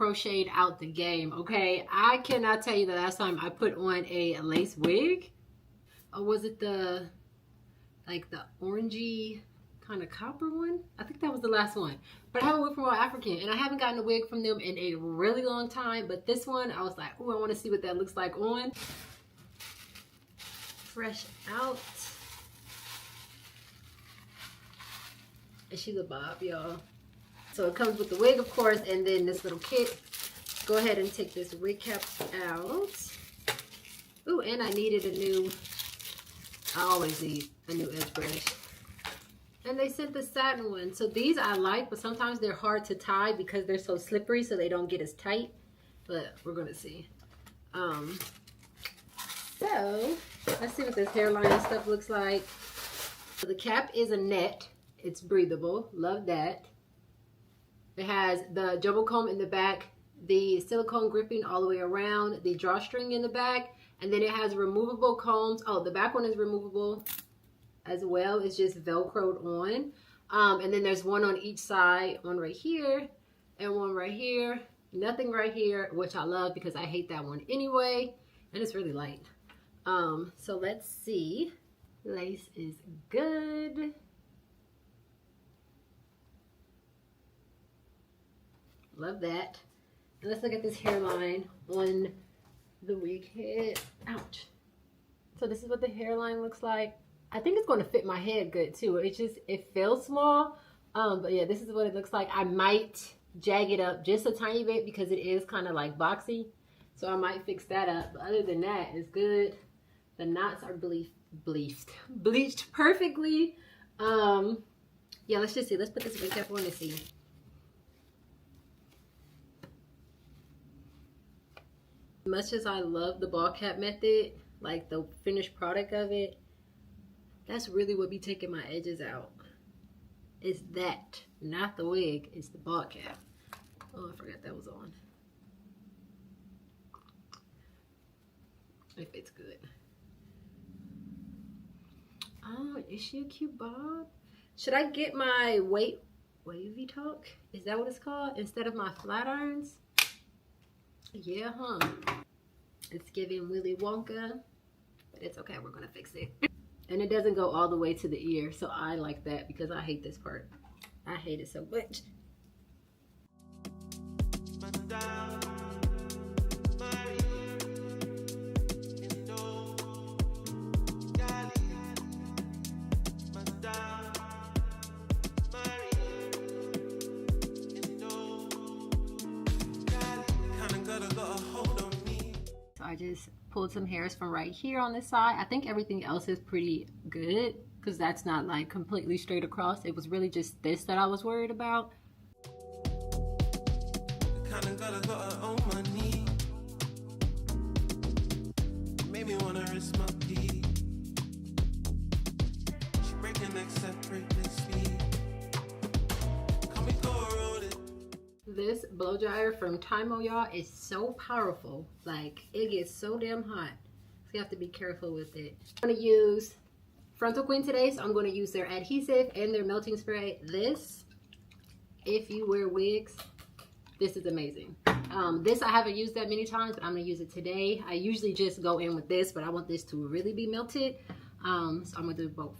crocheted out the game, okay? I cannot tell you the last time I put on a lace wig. Or was it the, like the orangey kind of copper one? I think that was the last one. But I have a wig from WowAfrican, and I haven't gotten a wig from them in a really long time. But this one, I was like, oh, I want to see what that looks like on. Fresh out. And she's a bob, y'all. So it comes with the wig, of course, and then this little kit. Go ahead and take this wig cap out. Ooh, and I needed a new, I always need a new edge brush. And they sent the satin one. So these I like, but sometimes they're hard to tie because they're so slippery, so they don't get as tight. But we're gonna see. So let's see what this hairline and stuff looks like. So the cap is a net. It's breathable. Love that. It has the jumbo comb in the back, the silicone gripping all the way around, the drawstring in the back, and then it has removable combs. Oh, the back one is removable as well. It's just velcroed on. And then there's one on each side, one right here and one right here. Nothing right here, which I love because I hate that one anyway. And it's really light. So let's see. Lace is good. Love that. And let's look at this hairline on the wig head. Ouch. So this is what the hairline looks like. I think it's going to fit my head good too. It feels small. But yeah, this is what it looks like. I might jag it up just a tiny bit because it is kind of like boxy. So I might fix that up. But other than that, it's good. The knots are bleached perfectly. Yeah, let's just see. Let's put this wig cap on and see. Much as I love the ball cap method, like the finished product of it, that's really what be taking my edges out. It's that, not the wig, it's the ball cap. Oh, I forgot that was on. It fits good. Oh, is she a cute bob? Should I get my wavy talk? Is that what it's called? Instead of my flat irons? Yeah, huh? It's giving Willy Wonka, but it's okay. We're gonna fix it. And it doesn't go all the way to the ear, so I like that because I hate this part. I hate it so much. I just pulled some hairs from right here on this side. I think everything else is pretty good because that's not like completely straight across. It was really just this that I was worried about. Made me wanna risk my pee. She breaking next separate speed. This blow dryer from Tymo, y'all, is so powerful. Like, it gets so damn hot. So you have to be careful with it. I'm gonna use Frontal Queen today, so I'm gonna use their adhesive and their melting spray. This, if you wear wigs, this is amazing. This I haven't used that many times, but I'm gonna use it today. I usually just go in with this, but I want this to really be melted. So I'm gonna do both.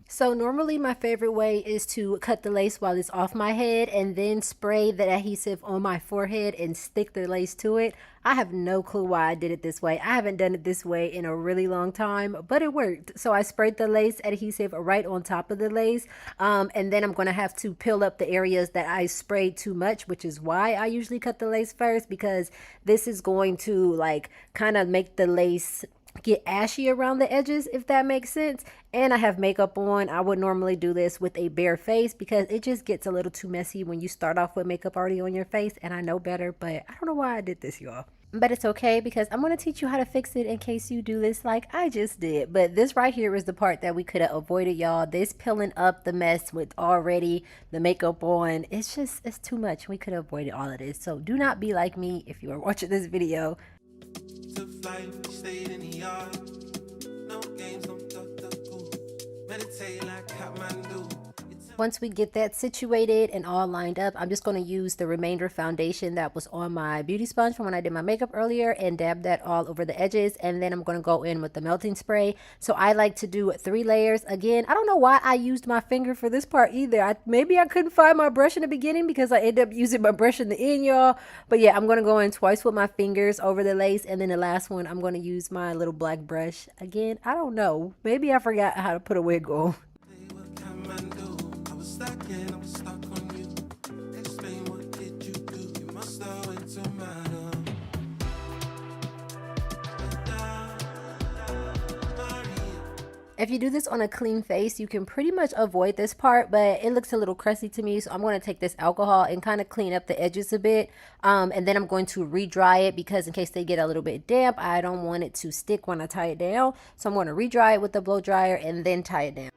So normally my favorite way is to cut the lace while it's off my head and then spray the adhesive on my forehead and stick the lace to it. I have no clue why I did it this way. I haven't done it this way in a really long time, but it worked. So I sprayed the lace adhesive right on top of the lace. And then I'm going to have to peel up the areas that I sprayed too much, which is why I usually cut the lace first, because this is going to like kind of make the lace get ashy around the edges, if that makes sense. And I have makeup on. I would normally do this with a bare face because it just gets a little too messy when you start off with makeup already on your face, and I know better, but I don't know why I did this, y'all. But it's okay because I'm going to teach you how to fix it in case you do this like I just did. But this right here is the part that we could have avoided, y'all. This peeling up the mess with already the makeup on, it's too much. We could have avoided all of this. So do not be like me if you are watching this video. Stayed in the yard. No games, no meditate like Kathmandu. Once we get that situated and all lined up, I'm just going to use the remainder foundation that was on my beauty sponge from when I did my makeup earlier and dab that all over the edges. And then I'm going to go in with the melting spray. So I like to do 3 layers. Again, I don't know why I used my finger for this part either. Maybe I couldn't find my brush in the beginning because I ended up using my brush in the end, y'all. But yeah, I'm going to go in twice with my fingers over the lace. And then the last one, I'm going to use my little black brush. Again, I don't know. Maybe I forgot how to put a wig on. If you do this on a clean face, you can pretty much avoid this part, but it looks a little crusty to me. So I'm going to take this alcohol and kind of clean up the edges a bit. And then I'm going to re-dry it because in case they get a little bit damp, I don't want it to stick when I tie it down. So I'm going to re-dry it with the blow dryer and then tie it down.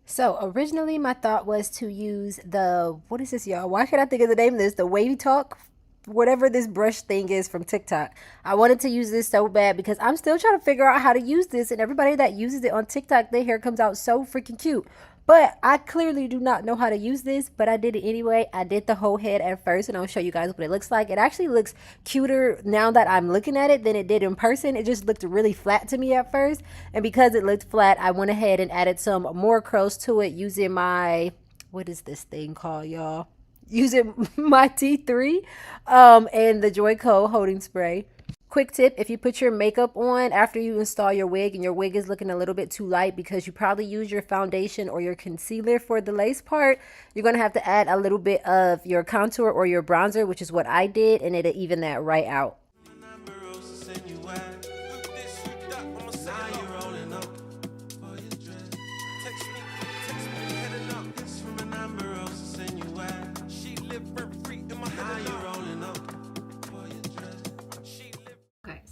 So originally my thought was to use the, what is this, y'all? Why can't I think of the name of this? The Wavy Talk, whatever this brush thing is from TikTok. I wanted to use this so bad because I'm still trying to figure out how to use this, and everybody that uses it on TikTok, their hair comes out so freaking cute. But I clearly do not know how to use this, but I did it anyway. I did the whole head at first, and I'll show you guys what it looks like. It actually looks cuter now that I'm looking at it than it did in person. It just looked really flat to me at first. And because it looked flat, I went ahead and added some more curls to it using my, what is this thing called, y'all? Using my T3 and the 𝐃𝐄𝐄 holding spray. Quick tip, if you put your makeup on after you install your wig and your wig is looking a little bit too light because you probably use your foundation or your concealer for the lace part, you're going to have to add a little bit of your contour or your bronzer, which is what I did, and it'll even that right out.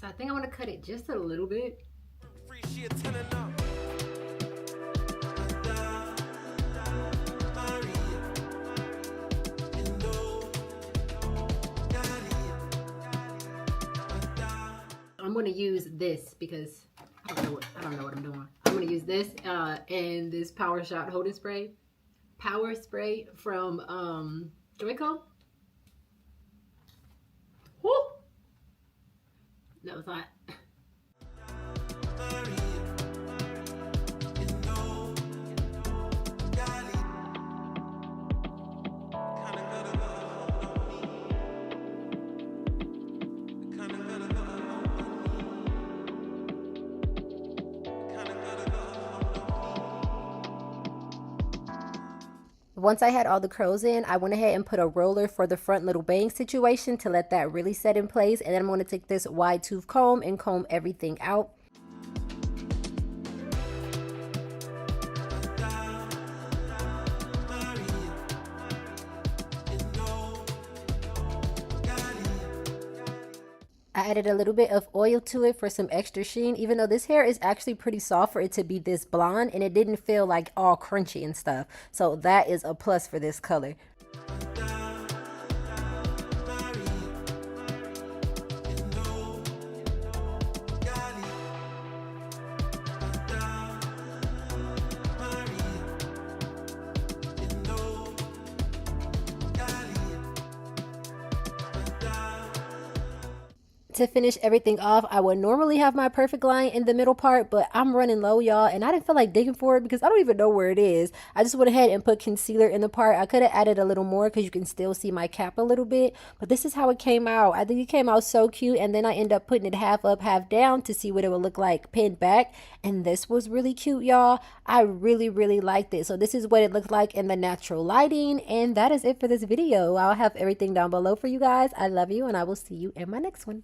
I think I want to cut it just a little bit. I'm going to use this because I don't know what I'm doing. I'm going to use this and this Power Shot holding spray. Power spray from 𝐃𝐄𝐄. Woo! That was hot. Once I had all the curls in, I went ahead and put a roller for the front little bang situation to let that really set in place. And then I'm going to take this wide tooth comb and comb everything out. I added a little bit of oil to it for some extra sheen, even though this hair is actually pretty soft for it to be this blonde, and it didn't feel like all crunchy and stuff. So that is a plus for this color. To finish everything off, I would normally have my perfect line in the middle part, but I'm running low, y'all, and I didn't feel like digging for it because I don't even know where it is. I just went ahead and put concealer in the part. I could have added a little more because you can still see my cap a little bit, but this is how it came out. I think it came out so cute, and then I end up putting it half up, half down to see what it would look like pinned back, and this was really cute, y'all. I really, really liked it. So this is what it looked like in the natural lighting, and that is it for this video. I'll have everything down below for you guys. I love you, and I will see you in my next one.